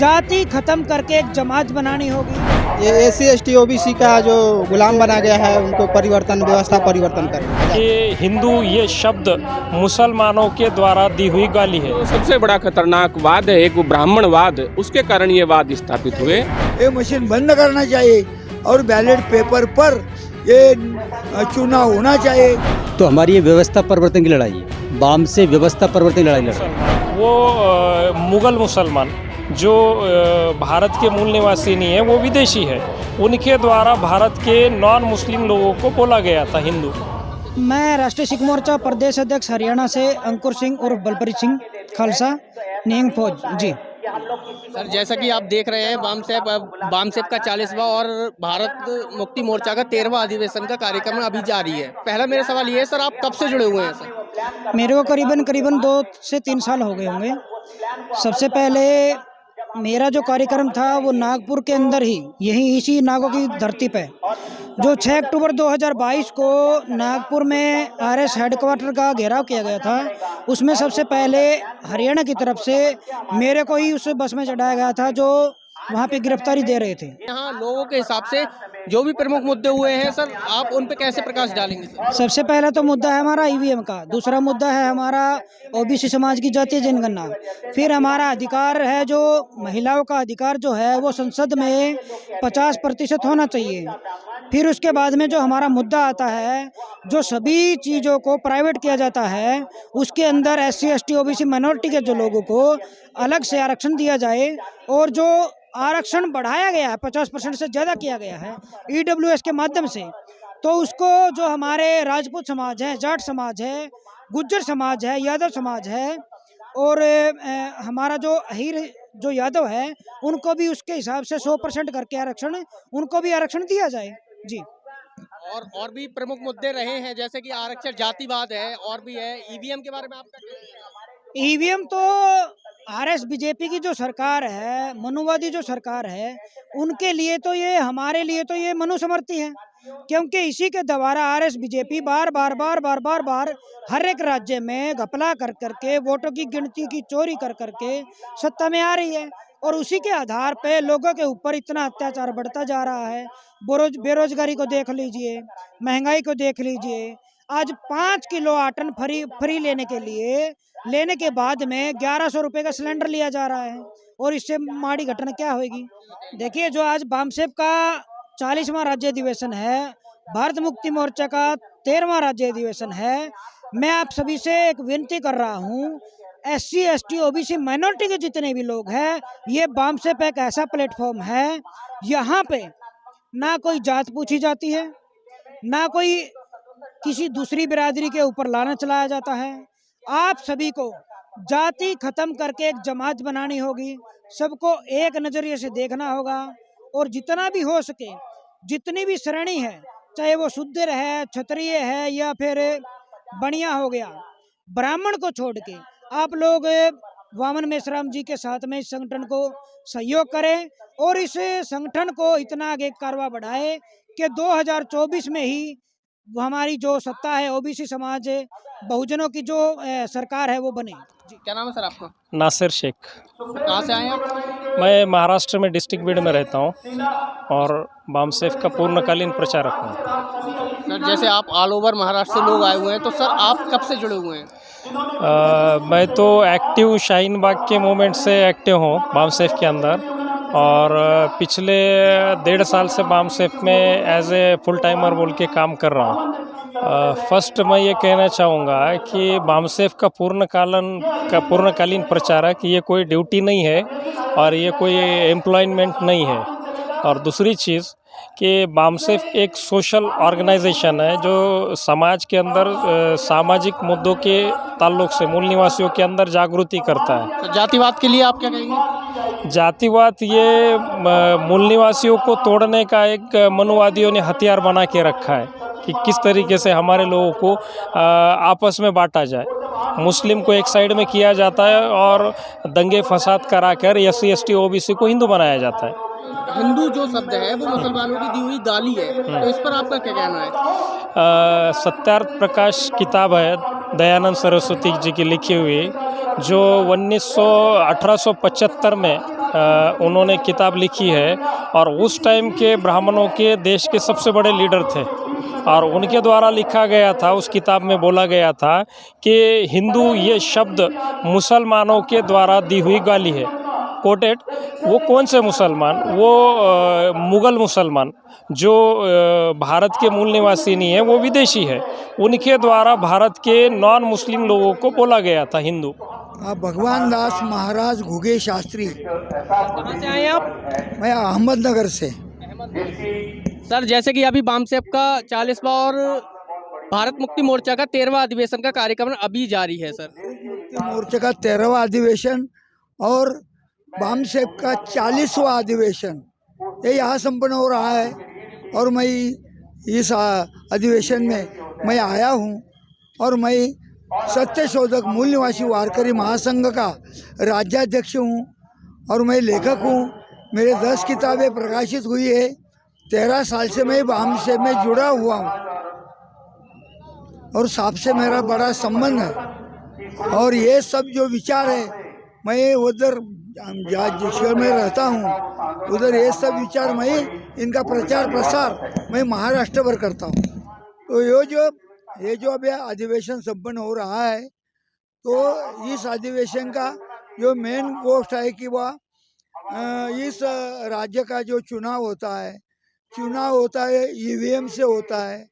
जाति खत्म करके एक जमात बनानी होगी। ये एससी एसटी ओबीसी का जो गुलाम बना गया है उनको व्यवस्था परिवर्तन करें। कि हिंदू ये शब्द मुसलमानों के द्वारा दी हुई गाली है। तो सबसे बड़ा खतरनाक वाद है एक ब्राह्मणवाद, उसके कारण ये वाद स्थापित हुए। ये मशीन बंद करना चाहिए और बैलेट पेपर पर ये चुनाव होना चाहिए। तो हमारी ये व्यवस्था परिवर्तन की लड़ाई है, वाम से व्यवस्था परिवर्तन की लड़ाई वो मुगल मुसलमान जो भारत के मूल निवासी नहीं है, वो विदेशी है, उनके द्वारा भारत के नॉन मुस्लिम लोगों को बोला गया था हिंदू। मैं राष्ट्रीय सिख मोर्चा प्रदेश अध्यक्ष हरियाणा से अंकुर सिंह और बलप्रीत सिंह खालसा नींग फौज जी। सर, जैसा कि आप देख रहे हैं बामसेप का 40वां और भारत मुक्ति मोर्चा का 13वां अधिवेशन का कार्यक्रम अभी जारी है। पहला मेरा सवाल ये है सर, आप कब से जुड़े हुए हैं सर? मेरे को करीबन 2 से 3 साल हो गए होंगे। सबसे पहले मेरा जो कार्यक्रम था वो नागपुर के अंदर ही, यही इसी नागो की धरती पे, जो 6 अक्टूबर 2022 को नागपुर में आरएस हेडक्वार्टर का घेराव किया गया था, उसमें सबसे पहले हरियाणा की तरफ से मेरे को ही उस बस में चढ़ाया गया था जो वहाँ पे गिरफ्तारी दे रहे थे। यहाँ लोगों के हिसाब से जो भी प्रमुख मुद्दे हुए हैं सर, आप उन पे कैसे प्रकाश डालेंगे सर? सबसे पहला तो मुद्दा है हमारा ईवीएम का, दूसरा मुद्दा है हमारा ओबीसी समाज की जातीय जनगणना, फिर हमारा अधिकार है जो महिलाओं का अधिकार जो है वो संसद में 50% होना चाहिए। फिर उसके बाद में जो हमारा मुद्दा आता है, जो सभी चीज़ों को प्राइवेट किया जाता है, उसके अंदर एससी एसटी ओबीसी माइनॉरिटी के जो लोगों को अलग से आरक्षण दिया जाए, और जो आरक्षण बढ़ाया गया है 50% से ज़्यादा किया गया है ईडब्ल्यूएस के माध्यम से, तो उसको जो हमारे राजपूत समाज है, जाट समाज है, गुज्जर समाज है, यादव समाज है, और हमारा जो अहीर जो यादव है, उनको भी उसके हिसाब से 100% करके आरक्षण, उनको भी आरक्षण दिया जाए जी। और भी प्रमुख मुद्दे रहे हैं जैसे कि आरक्षण, जातिवाद है, और भी है। ईवीएम के बारे में आपका क्या कहना है? ईवीएम तो आरएस बीजेपी की जो सरकार है, मनुवादी जो सरकार है, उनके लिए तो ये, हमारे लिए तो ये मनुस्मृति है, क्योंकि इसी के द्वारा आरएस बीजेपी बार बार हर एक राज्य में घपला कर करके, वोटों की गिनती की चोरी कर करके सत्ता में आ रही है, और उसी के आधार पे लोगों के ऊपर इतना अत्याचार बढ़ता जा रहा है। बेरोजगारी को देख लीजिए, महंगाई को देख लीजिए। आज 5 किलो आटन फ्री लेने के बाद में 1100 रुपये का सिलेंडर लिया जा रहा है, और इससे माड़ी घटना क्या होगी। देखिए, जो आज बामसेप का 40वां राज्य अधिवेशन है, भारत मुक्ति मोर्चा का 13वां राज्य अधिवेशन है, मैं आप सभी से एक विनती कर रहा हूँ, एससी एसटी ओबीसी माइनॉरिटी के जितने भी लोग हैं, ये बामसेप एक ऐसा प्लेटफॉर्म है, यहाँ पे ना कोई जात पूछी जाती है, ना कोई किसी दूसरी बिरादरी के ऊपर लाना चलाया जाता है। आप सभी को जाति खत्म करके एक जमात बनानी होगी, सबको एक नज़रिए से देखना होगा, और जितना भी हो सके, जितनी भी श्रेणी है, चाहे वो शूद्र है, क्षत्रिय है, या फिर बनिया हो गया, ब्राह्मण को छोड़ के आप लोग वामन मेश्राम जी के साथ में इस संगठन को सहयोग करें, और इस संगठन को इतना आगे कारवा बढ़ाए कि 2024 में ही हमारी जो सत्ता है, ओबीसी समाज बहुजनों की जो सरकार है, वो बने जी। क्या नाम है सर आपका? नासिर शेख। कहाँ से आए हैं आप? मैं महाराष्ट्र में डिस्ट्रिक्ट बीड में रहता हूँ और बामसेप का पूर्णकालीन प्रचारक हूँ। सर, जैसे आप ऑल ओवर महाराष्ट्र से लोग आए हुए हैं, तो सर आप कब से जुड़े हुए हैं? मैं तो एक्टिव शाहीन बाग के मूवमेंट से एक्टिव हूँ बामसेप के अंदर, और पिछले 1.5 साल से बामसेप में एज ए फुल टाइमर बोल के काम कर रहा हूँ। फर्स्ट मैं ये कहना चाहूँगा कि बामसेप का पूर्णकालीन प्रचारक ये कोई ड्यूटी नहीं है और ये कोई एम्प्लॉयमेंट नहीं है। और दूसरी चीज़ कि बामसेप एक सोशल ऑर्गेनाइजेशन है जो समाज के अंदर सामाजिक मुद्दों के ताल्लुक से मूल निवासियों के अंदर जागृति करता है। सर, जातिवाद के लिए आप क्या कहेंगे? जातिवाद ये मूल निवासियों को तोड़ने का एक मनुवादियों ने हथियार बना के रखा है कि किस तरीके से हमारे लोगों को आपस में बांटा जाए। मुस्लिम को एक साइड में किया जाता है और दंगे फसाद कराकर एससी एसटी ओबीसी को हिंदू बनाया जाता है। हिंदू जो शब्द है वो मुसलमानों की दी हुई गाली है, तो इस पर आपका क्या कहना है? सत्यार्थ प्रकाश किताब है दयानंद सरस्वती जी की लिखी हुई, जो 1875 में उन्होंने किताब लिखी है। और उस टाइम के ब्राह्मणों के देश के सबसे बड़े लीडर थे, और उनके द्वारा लिखा गया था। उस किताब में बोला गया था कि हिंदू ये शब्द मुसलमानों के द्वारा दी हुई गाली है, कोटेड। वो कौन से मुसलमान? वो मुग़ल मुसलमान, जो भारत के मूल निवासी नहीं है, वो विदेशी है। उनके द्वारा भारत के नॉन मुस्लिम लोगों को बोला गया था हिंदू। भगवान दास महाराज घुगे शास्त्री। कहाँ से आए आप? मैं अहमदनगर से। सर, जैसे कि अभी बामसेफ का 40वां और भारत मुक्ति मोर्चा का 13वां अधिवेशन का कार्यक्रम अभी जारी है सर। मोर्चे का 13वां अधिवेशन और बामसेफ का 40वां अधिवेशन ये यहाँ संपन्न हो रहा है। और मैं इस अधिवेशन में मैं आया हूँ और मैं सत्यशोधक मूल निवासी वारकरी महासंघ का राज्याध्यक्ष हूँ और मैं लेखक हूँ। मेरे 10 किताबें प्रकाशित हुई है। 13 साल से मैं बामसेफ में जुड़ा हुआ हूँ और साहब से मेरा बड़ा संबंध है। और ये सब जो विचार है, मैं उधर जिस शहर में रहता हूँ उधर ये सब विचार मैं इनका प्रचार प्रसार मैं महाराष्ट्र भर करता हूँ। तो ये जो अभी अधिवेशन संपन्न हो रहा है, तो इस अधिवेशन का जो मेन पोस्ट है कि वह इस राज्य का जो चुनाव होता है ईवीएम से होता है।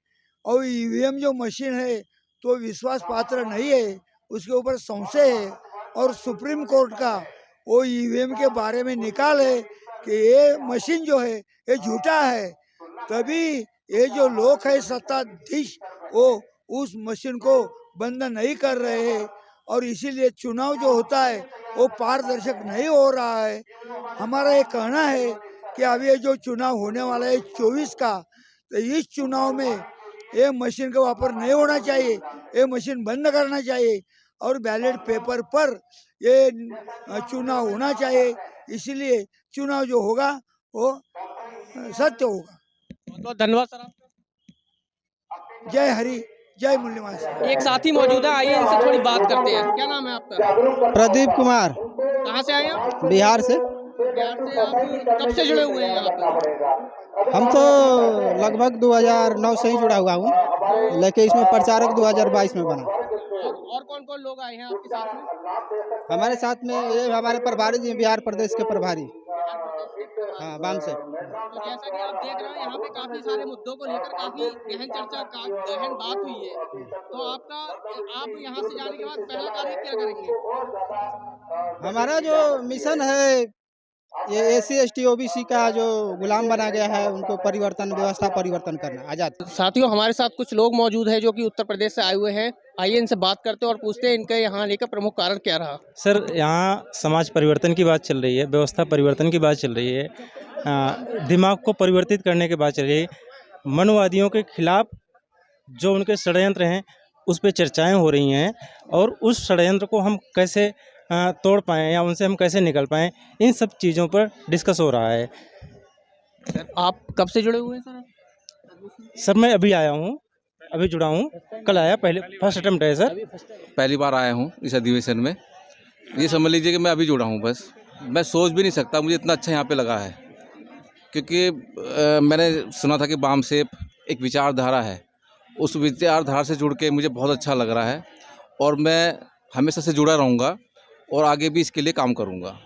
और ईवीएम जो मशीन है तो विश्वास पात्र नहीं है, उसके ऊपर संशय है। और सुप्रीम कोर्ट का वो ईवीएम के बारे में निकाल है कि ये मशीन जो है ये झूठा है। तभी ये जो लोग है सत्ताधीश वो उस मशीन को बंद नहीं कर रहे हैं और इसीलिए चुनाव जो होता है वो पारदर्शक नहीं हो रहा है। हमारा ये कहना है कि अब ये जो चुनाव होने वाला है 24 का, तो इस चुनाव में ये मशीन का वापर नहीं होना चाहिए, ये मशीन बंद करना चाहिए और बैलेट पेपर पर ये चुनाव होना चाहिए। इसीलिए चुनाव जो होगा वो सत्य होगा। बहुत धन्यवाद सर आपका। जय हरि, जय मूल निवासी। एक साथी मौजूद है, आइए इनसे थोड़ी बात करते हैं। क्या नाम है आपका? प्रदीप कुमार, कहाँ से आए आप? बिहार से। बिहार से। आप कब से जुड़े हुए हैं यहाँ पर? हम तो लगभग 2009 से ही जुड़ा हुआ हूँ, लेकिन इसमें प्रचारक 2022 में बना। और कौन कौन लोग आए हैं आपके साथ में? हमारे साथ में ये हमारे प्रभारी जी, बिहार प्रदेश के प्रभारी। हाँ, बामसेफ। तो जैसा कि आप देख रहे हैं यहाँ पे काफी सारे मुद्दों को लेकर काफी गहन चर्चा गहन बात हुई है। तो आप यहाँ से जाने के बाद पहला कार्य क्या करेंगे? हमारा जो मिशन है ये SC ST OBC का जो गुलाम बना गया है उनको व्यवस्था परिवर्तन करना, आजाद। साथियों, हमारे साथ कुछ लोग मौजूद हैं जो कि उत्तर प्रदेश से आए हुए हैं। आइए इनसे बात करते हैं और पूछते हैं इनके यहाँ आने का प्रमुख कारण क्या रहा। सर, यहाँ समाज परिवर्तन की बात चल रही है, व्यवस्था परिवर्तन की बात चल रही है, दिमाग को परिवर्तित करने की बात चल रही है। मनवादियों के खिलाफ जो उनके षड्यंत्र हैं उस पर चर्चाएं हो रही हैं और उस षड्यंत्र को हम कैसे तोड़ पाएँ या उनसे हम कैसे निकल पाएँ, इन सब चीज़ों पर डिस्कस हो रहा है। आप कब से जुड़े हुए हैं सर? सर, मैं अभी आया हूँ, अभी जुड़ा हूँ, कल आया, फर्स्ट अटेम्प्ट है सर। पहली बार आया हूँ इस अधिवेशन में। ये समझ लीजिए कि मैं अभी जुड़ा हूँ बस। मैं सोच भी नहीं सकता मुझे इतना अच्छा यहाँ पे लगा है, क्योंकि मैंने सुना था कि बामसेफ एक विचारधारा है। उस विचारधारा से जुड़ के मुझे बहुत अच्छा लग रहा है और मैं हमेशा से जुड़ा रहूँगा और आगे भी इसके लिए काम करूँगा।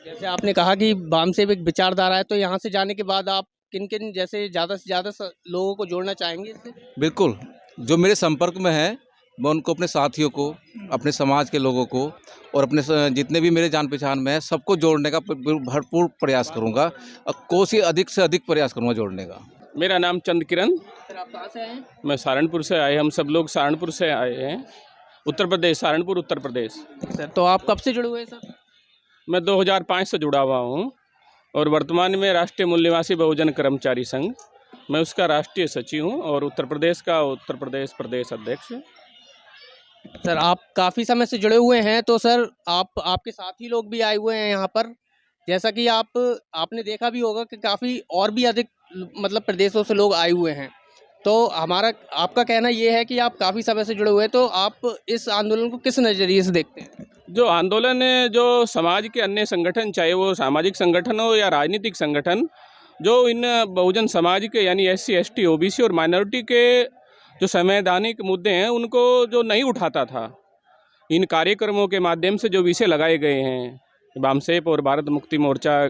जैसे आपने कहा कि बामसेफ एक विचारधारा है, तो यहाँ से जाने के बाद आप किन किन जैसे ज़्यादा से ज़्यादा लोगों को जोड़ना चाहेंगे इससे? बिल्कुल, जो मेरे संपर्क में है मैं उनको, अपने साथियों को, अपने समाज के लोगों को और अपने जितने भी मेरे जान पहचान में है सबको जोड़ने का भरपूर प्रयास करूँगा और कोशिश अधिक से अधिक प्रयास करूँगा जोड़ने का। मेरा नाम चंद किरण। सर, आप कहाँ से आए हैं? मैं सहारनपुर से आए, हम सब लोग सहारनपुर से आए हैं, उत्तर प्रदेश, सहारनपुर उत्तर प्रदेश। सर, तो आप कब से जुड़े हुए हैं सर? मैं 2005 से जुड़ा हुआ हूँ और वर्तमान में राष्ट्रीय मूल निवासी बहुजन कर्मचारी संघ, मैं उसका राष्ट्रीय सचिव हूँ और उत्तर प्रदेश प्रदेश अध्यक्ष। सर, आप काफ़ी समय से जुड़े हुए हैं, तो सर आपके साथी लोग भी आए हुए हैं यहाँ पर। जैसा कि आपने देखा भी होगा कि काफ़ी और भी अधिक मतलब प्रदेशों से लोग आए हुए हैं। तो हमारा आपका कहना ये है कि आप काफ़ी समय से जुड़े हुए हैं, तो आप इस आंदोलन को किस नज़रिए से देखते हैं? जो आंदोलन है, जो समाज के अन्य संगठन, चाहे वो सामाजिक संगठन हो या राजनीतिक संगठन, जो इन बहुजन समाज के यानी SC ST OBC और माइनॉरिटी के जो संवैधानिक मुद्दे हैं उनको जो नहीं उठाता था, इन कार्यक्रमों के माध्यम से जो विषय लगाए गए हैं, बामसेप और भारत मुक्ति मोर्चा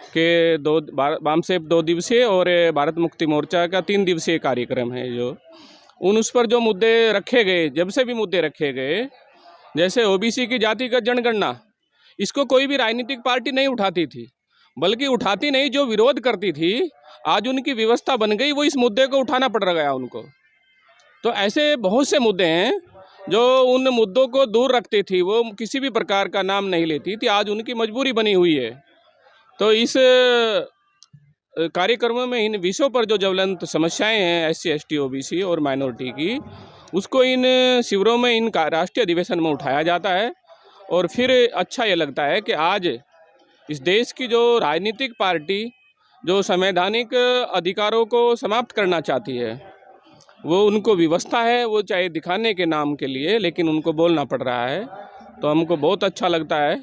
के बामसेप 2 दिवसीय और भारत मुक्ति मोर्चा का 3 दिवसीय कार्यक्रम है, जो उस पर जो मुद्दे रखे गए, जब से भी मुद्दे रखे गए, जैसे OBC की जातिगत जनगणना, इसको कोई भी राजनीतिक पार्टी नहीं उठाती थी, बल्कि उठाती नहीं, जो विरोध करती थी, आज उनकी व्यवस्था बन गई, वो इस मुद्दे को उठाना पड़ गया उनको। तो ऐसे बहुत से मुद्दे हैं जो उन मुद्दों को दूर रखती थी, वो किसी भी प्रकार का नाम नहीं लेती थी, आज उनकी मजबूरी बनी हुई है। तो इस कार्यक्रमों में इन विषयों पर जो ज्वलंत समस्याएं हैं SC ST OBC और माइनॉरिटी की, उसको इन शिविरों में, इन राष्ट्रीय अधिवेशन में उठाया जाता है। और फिर अच्छा ये लगता है कि आज इस देश की जो राजनीतिक पार्टी जो संवैधानिक अधिकारों को समाप्त करना चाहती है, वो उनको व्यवस्था है, वो चाहे दिखाने के नाम के लिए, लेकिन उनको बोलना पड़ रहा है। तो हमको बहुत अच्छा लगता है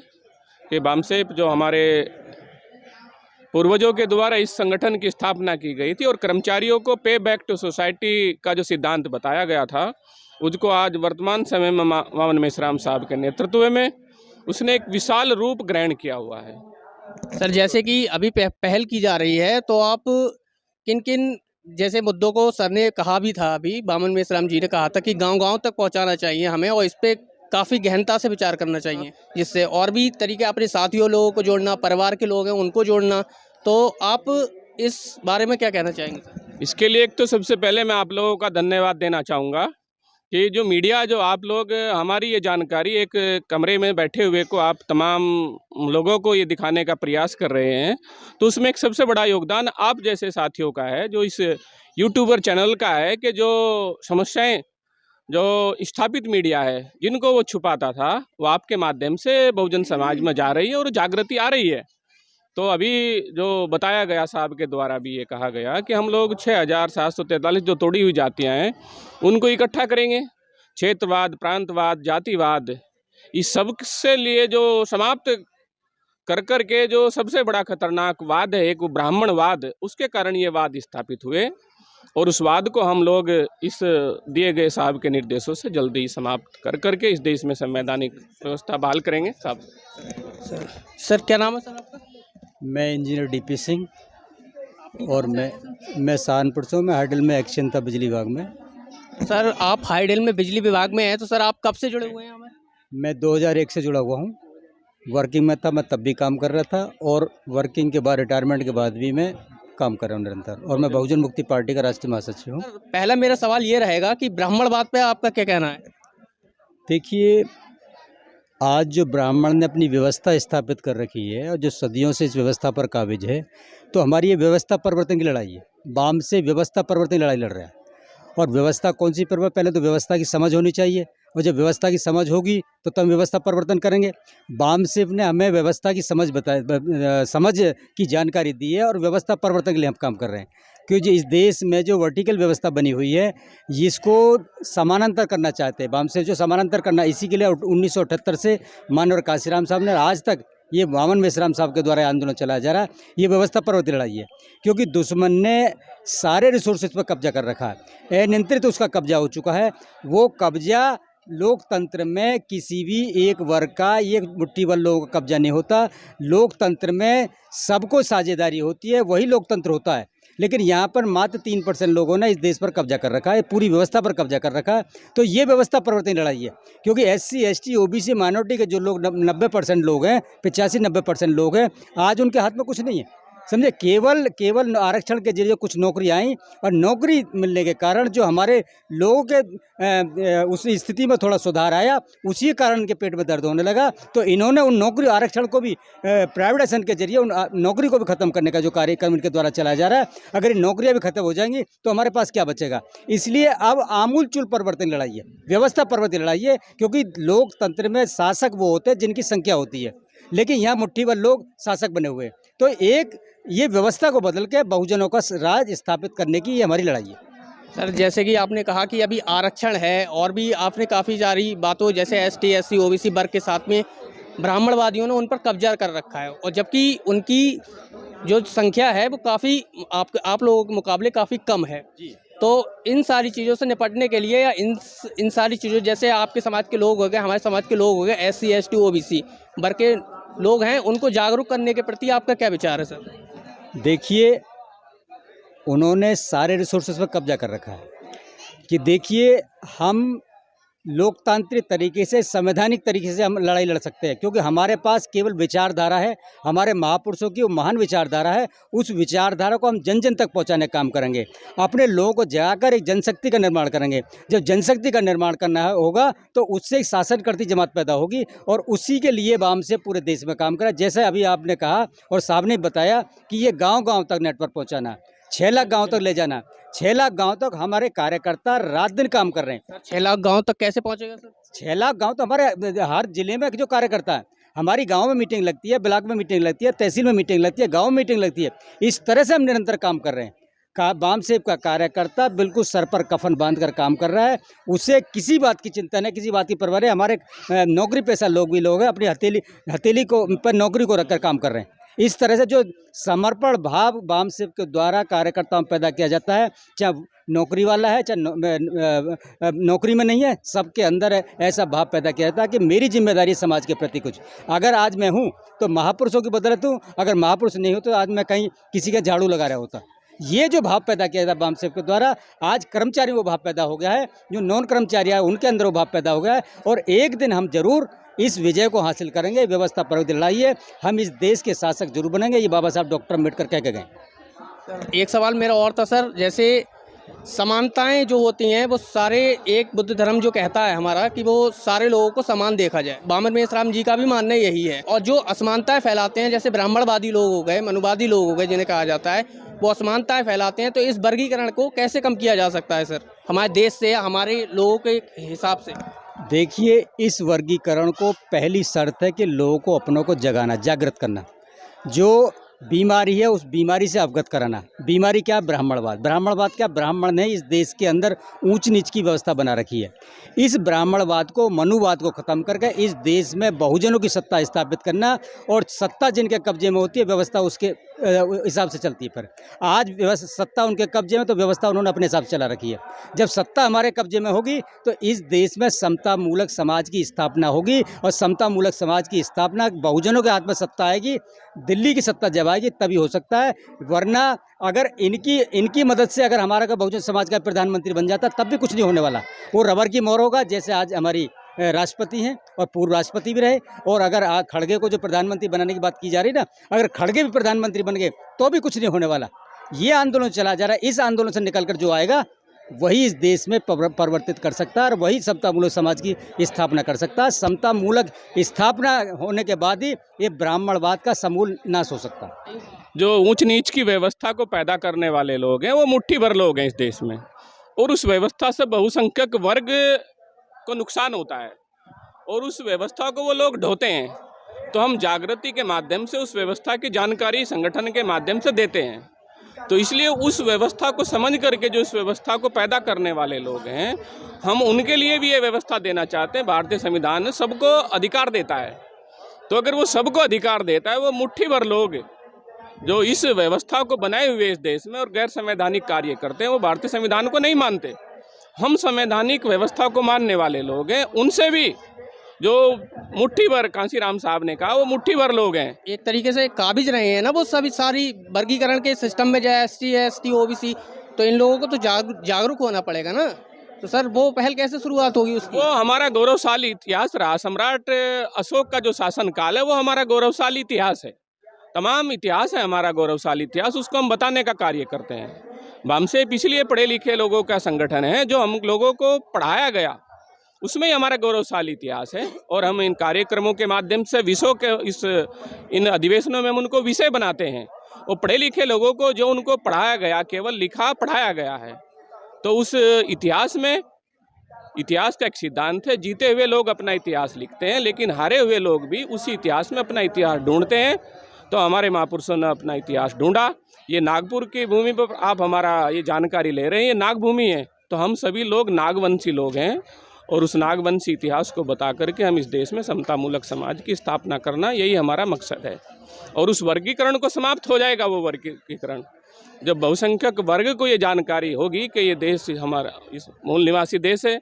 कि बामसेप, जो हमारे पूर्वजों के द्वारा इस संगठन की स्थापना की गई थी और कर्मचारियों को पे बैक टू सोसाइटी का जो सिद्धांत बताया गया था, उसको आज वर्तमान समय में वामन मेश्राम साहब के नेतृत्व में उसने एक विशाल रूप ग्रहण किया हुआ है। सर, जैसे कि अभी पहल की जा रही है, तो आप किन किन जैसे मुद्दों को सर ने कहा भी था, अभी वामन मेश्राम जी ने कहा था कि गांव-गांव तक पहुंचाना चाहिए हमें और इस पे काफ़ी गहनता से विचार करना चाहिए, जिससे और भी तरीके अपने साथियों लोगों को जोड़ना, परिवार के लोग हैं उनको जोड़ना। तो आप इस बारे में क्या कहना चाहेंगे सर? इसके लिए एक तो सबसे पहले मैं आप लोगों का धन्यवाद देना चाहूँगा कि जो मीडिया, जो आप लोग हमारी ये जानकारी एक कमरे में बैठे हुए को आप तमाम लोगों को ये दिखाने का प्रयास कर रहे हैं, तो उसमें एक सबसे बड़ा योगदान आप जैसे साथियों का है, जो इस यूट्यूबर चैनल का है, कि जो समस्याएं जो स्थापित मीडिया है जिनको वो छुपाता था, वो आपके माध्यम से बहुजन समाज में जा रही है और जागृति आ रही है। तो अभी जो बताया गया साहब के द्वारा भी ये कहा गया कि हम लोग 6743 जो तोड़ी हुई जातियाँ हैं उनको इकट्ठा करेंगे, क्षेत्रवाद, प्रांतवाद, जातिवाद, इस सब से लिए जो समाप्त कर के जो सबसे बड़ा खतरनाक वाद है, एक ब्राह्मणवाद, उसके कारण ये वाद स्थापित हुए और उस वाद को हम लोग इस दिए गए साहब के निर्देशों से जल्दी ही समाप्त कर के इस देश में संवैधानिक व्यवस्था बहाल करेंगे। साहब सर क्या नाम है सर आपका? मैं इंजीनियर DP सिंह और मैं सहारनपुर से हूँ। मैं हाइडल में एक्शन था बिजली विभाग में। सर आप हाइडल में बिजली विभाग में हैं, तो सर आप कब से जुड़े हुए हैं हमें? मैं 2001 से जुड़ा हुआ हूँ। वर्किंग में था, मैं तब भी काम कर रहा था और वर्किंग के बाद, रिटायरमेंट के बाद भी मैं काम कर रहा हूँ निरंतर, और मैं बहुजन मुक्ति पार्टी का राष्ट्रीय महासचिव हूँ। पहला मेरा सवाल ये रहेगा कि ब्राह्मणवाद पे आपका क्या कहना है? देखिए, आज जो ब्राह्मण ने अपनी व्यवस्था स्थापित कर रखी है और जो सदियों से इस व्यवस्था पर काबिज है, तो हमारी ये व्यवस्था परिवर्तन की लड़ाई है। वाम से व्यवस्था परिवर्तन की लड़ाई लड़ रहा है। और व्यवस्था कौन सी परिवर्तन? पहले तो व्यवस्था की समझ होनी चाहिए, और जब व्यवस्था की समझ होगी तो हम व्यवस्था परिवर्तन करेंगे। बामसेप ने हमें व्यवस्था की समझ की जानकारी दी है और व्यवस्था परिवर्तन के लिए हम काम कर रहे हैं, क्योंकि इस देश में जो वर्टिकल व्यवस्था बनी हुई है, इसको समानांतर करना चाहते हैं बामसेप। जो समानांतर करना, इसी के लिए 1978 से माननीय काशीराम साहब ने, आज तक ये वामन मेश्राम साहब के द्वारा आंदोलन चलाया जा रहा है। ये व्यवस्था परिवर्तन लड़ाई है, क्योंकि दुश्मन ने सारे रिसोर्सेज पर कब्जा कर रखा है। अनियंत्रित उसका कब्जा हो चुका है। वो कब्जा लोकतंत्र में किसी भी एक वर्ग का, एक मुट्ठी भर लोगों का कब्जा नहीं होता। लोकतंत्र में सबको साझेदारी होती है, वही लोकतंत्र होता है। लेकिन यहाँ पर मात्र 3% लोगों ने इस देश पर कब्जा कर रखा है, पूरी व्यवस्था पर कब्जा कर रखा है। तो ये व्यवस्था परिवर्तन लड़ाई है, क्योंकि SC ST OBC माइनॉरिटी के जो लोग 90% लोग हैं, 85-90% लोग हैं, आज उनके हाथ में कुछ नहीं है। समझे, केवल आरक्षण के जरिए कुछ नौकरी आई, और नौकरी मिलने के कारण जो हमारे लोगों के उस स्थिति में थोड़ा सुधार आया, उसी कारण के पेट में दर्द होने लगा। तो इन्होंने उन नौकरी आरक्षण को भी, प्राइवेटाइजेशन के जरिए उन नौकरी को भी ख़त्म करने का जो कार्यक्रम इनके द्वारा चलाया जा रहा है, अगर इन नौकरियाँ भी खत्म हो जाएंगी तो हमारे पास क्या बचेगा? इसलिए अब आमूल चूल परिवर्तन लड़ाई है, व्यवस्था परिवर्तन लड़ाई है, क्योंकि लोकतंत्र में शासक वो होते हैं जिनकी संख्या होती है, लेकिन यहाँ मुट्ठी भर लोग शासक बने हुए हैं। तो एक ये व्यवस्था को बदल के बहुजनों का राज स्थापित करने की ये हमारी लड़ाई है। सर जैसे कि आपने कहा कि अभी आरक्षण है और भी आपने काफ़ी सारी बातों जैसे एसटी एससी ओबीसी वर्ग के साथ में ब्राह्मणवादियों ने उन पर कब्जा कर रखा है और जबकि उनकी जो संख्या है वो काफ़ी आप लोगों के मुकाबले काफ़ी कम है। तो इन सारी चीज़ों से निपटने के लिए या इन सारी चीज़ों जैसे आपके समाज के लोग हो गए, हमारे समाज के लोग हो गए, एससी एसटी ओबीसी वर्ग के लोग हैं, उनको जागरूक करने के प्रति आपका क्या विचार है सर? देखिए, उन्होंने सारे रिसोर्सेज पर कब्जा कर रखा है कि देखिए हम लोकतांत्रिक तरीके से, संवैधानिक तरीके से हम लड़ाई लड़ सकते हैं, क्योंकि हमारे पास केवल विचारधारा है, हमारे महापुरुषों की वो महान विचारधारा है। उस विचारधारा को हम जन जन तक पहुंचाने का काम करेंगे, अपने लोगों को जगाकर एक जनशक्ति का निर्माण करेंगे। जब जनशक्ति का निर्माण करना होगा तो उससे एक शासन करती जमात पैदा होगी और उसी के लिए वाम से पूरे देश में काम करा। जैसे अभी आपने कहा और साहब ने बताया कि ये गाँव-गाँव तक नेटवर्क पहुँचाना, 6 लाख गाँव तक ले जाना, 6 लाख गांव तक हमारे कार्यकर्ता रात दिन काम कर रहे हैं। 6 लाख गांव तक कैसे पहुंचेगा सर? 6 लाख गांव तो हमारे हर जिले में जो कार्यकर्ता है, हमारी गांव में मीटिंग लगती है, ब्लॉक में मीटिंग लगती है, तहसील में मीटिंग लगती है, गांव में मीटिंग लगती है। इस तरह से हम निरंतर काम कर रहे हैं। वाम सेव का कार्यकर्ता बिल्कुल सर पर कफन बांध कर काम कर रहा है, उसे किसी बात की चिंता नहीं, किसी बात की परवाह नहीं। हमारे नौकरी पेशा लोग हैं, अपनी हथेली को पर नौकरी को रखकर काम कर रहे हैं। इस तरह से जो समर्पण भाव वाम सेव के द्वारा कार्यकर्ताओं में पैदा किया जाता है, चाहे नौकरी वाला है चाहे नौकरी में नहीं है, सबके अंदर है ऐसा भाव पैदा किया जाता है कि मेरी जिम्मेदारी समाज के प्रति कुछ। अगर आज मैं हूँ तो महापुरुषों की बदौलत हूँ, अगर महापुरुष नहीं हो तो आज मैं कहीं किसी का झाड़ू लगा रहा होता। ये जो भाव पैदा किया जाता है वाम सेव के द्वारा, आज कर्मचारी वो भाव पैदा हो गया है, जो नॉन कर्मचारी है उनके अंदर वो भाव पैदा हो गया है। और एक दिन हम जरूर इस विजय को हासिल करेंगे। व्यवस्था पर लड़ाई है, हम इस देश के शासक जरूर बनेंगे, ये बाबा साहब डॉक्टर अम्बेडकर कह के गए। एक सवाल मेरा और था सर, जैसे समानताएं जो होती हैं वो सारे, एक बुद्ध धर्म जो कहता है हमारा कि वो सारे लोगों को समान देखा जाए, बामन मेश्राम जी का भी मानना यही है। और जो असमानताएं फैलाते हैं, जैसे ब्राह्मणवादी लोग हो गए, मनुवादी लोग हो गए जिन्हें कहा जाता है, वो असमानताएं फैलाते हैं, तो इस वर्गीकरण को कैसे कम किया जा सकता है सर, हमारे देश से, हमारे लोगों के हिसाब से? देखिए, इस वर्गीकरण को पहली शर्त है कि लोगों को अपनों को जगाना, जागृत करना। जो बीमारी है उस बीमारी से अवगत कराना। बीमारी क्या? ब्राह्मणवाद। ब्राह्मणवाद क्या? ब्राह्मण ने इस देश के अंदर ऊंच नीच की व्यवस्था बना रखी है। इस ब्राह्मणवाद को, मनुवाद को ख़त्म करके इस देश में बहुजनों की सत्ता स्थापित करना, और सत्ता जिनके कब्जे में होती है, व्यवस्था उसके हिसाब से चलती है। पर आज सत्ता उनके कब्जे में, तो व्यवस्था उन्होंने अपने हिसाब से चला रखी है। जब सत्ता हमारे कब्जे में होगी तो इस देश में समता मूलक समाज की स्थापना होगी, और समता मूलक समाज की स्थापना बहुजनों के हाथ में सत्ता आएगी, दिल्ली की सत्ता जब आएगी तभी हो सकता है। वरना अगर इनकी मदद से अगर हमारा का बहुजन समाज का प्रधानमंत्री बन जाता तब भी कुछ नहीं होने वाला। वो रबर की मोहर होगा, जैसे आज हमारी राष्ट्रपति हैं और पूर्व राष्ट्रपति भी रहे। और अगर खड़गे को जो प्रधानमंत्री बनाने की बात की जा रही ना, अगर खड़गे भी प्रधानमंत्री बन गए तो भी कुछ नहीं होने वाला। ये आंदोलन चला जा रहा है, इस आंदोलन से निकलकर जो आएगा वही इस देश में परिवर्तित कर सकता है, और वही समता मूलक समाज की स्थापना कर सकता है। समता मूलक स्थापना होने के बाद ही ये ब्राह्मणवाद का समूल नाश हो सकता है। जो ऊंच नीच की व्यवस्था को पैदा करने वाले लोग हैं, वो मुट्ठी भर लोग हैं इस देश में, और उस व्यवस्था से बहुसंख्यक वर्ग को नुकसान होता है, और उस व्यवस्था को वो लोग ढोते हैं। तो हम जागृति के माध्यम से उस व्यवस्था की जानकारी संगठन के माध्यम से देते हैं। तो इसलिए उस व्यवस्था को समझ करके जो इस व्यवस्था को पैदा करने वाले लोग हैं, हम उनके लिए भी ये व्यवस्था देना चाहते हैं। भारतीय संविधान सबको अधिकार देता है, तो अगर वो सबको अधिकार देता है, वो मुट्ठी भर लोग जो इस व्यवस्था को बनाए हुए इस देश में और गैर संवैधानिक कार्य करते हैं, वो भारतीय संविधान को नहीं मानते। हम संवैधानिक व्यवस्था को मानने वाले लोग हैं, उनसे भी जो मुट्ठी भर, कांसीराम साहब ने कहा, वो मुट्ठी भर लोग हैं। एक तरीके से काबिज रहे हैं ना वो सभी सारी वर्गीकरण के सिस्टम में, जाए एसटी एसटी ओबीसी, तो इन लोगों को तो जागरूक होना पड़ेगा ना। तो सर वो पहल कैसे शुरुआत होगी उसकी? वो हमारा गौरवशाली इतिहास रहा। सम्राट अशोक का जो शासन काल है वो हमारा गौरवशाली इतिहास है। तमाम इतिहास है हमारा गौरवशाली इतिहास, उसको हम बताने का कार्य करते हैं। वामसेव इसलिए पढ़े लिखे लोगों का संगठन है, जो हम लोगों को पढ़ाया गया, उसमें ही हमारा गौरवशाली इतिहास है। और हम इन कार्यक्रमों के माध्यम से विषयों के इन अधिवेशनों में हम उनको विषय बनाते हैं। और पढ़े लिखे लोगों को जो उनको पढ़ाया गया, केवल लिखा पढ़ाया गया है, तो उस इतिहास में, इतिहास का एक सिद्धांत है, जीते हुए लोग अपना इतिहास लिखते हैं, लेकिन हारे हुए लोग भी उसी इतिहास में अपना इतिहास ढूंढते हैं। तो हमारे महापुरुषों ने अपना इतिहास ढूंढा। ये नागपुर की भूमि पर आप हमारा ये जानकारी ले रहे हैं, ये नाग भूमि है। तो हम सभी लोग नागवंशी लोग हैं और उस नागवंशी इतिहास को बता करके हम इस देश में समतामूलक समाज की स्थापना करना, यही हमारा मकसद है। और उस वर्गीकरण को समाप्त हो जाएगा वो वर्गीकरण जब बहुसंख्यक वर्ग को ये जानकारी होगी कि ये देश हमारा इस मूल निवासी देश है।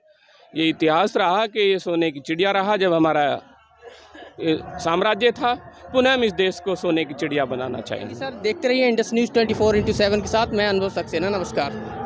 ये इतिहास रहा कि ये सोने की चिड़िया रहा जब हमारा ये साम्राज्य था, पुनः हम इस देश को सोने की चिड़िया बनाना चाहेंगे। सर देखते रहिए इंडस न्यूज़ 24/7 के साथ। मैं अनुभव सक्सेना, नमस्कार।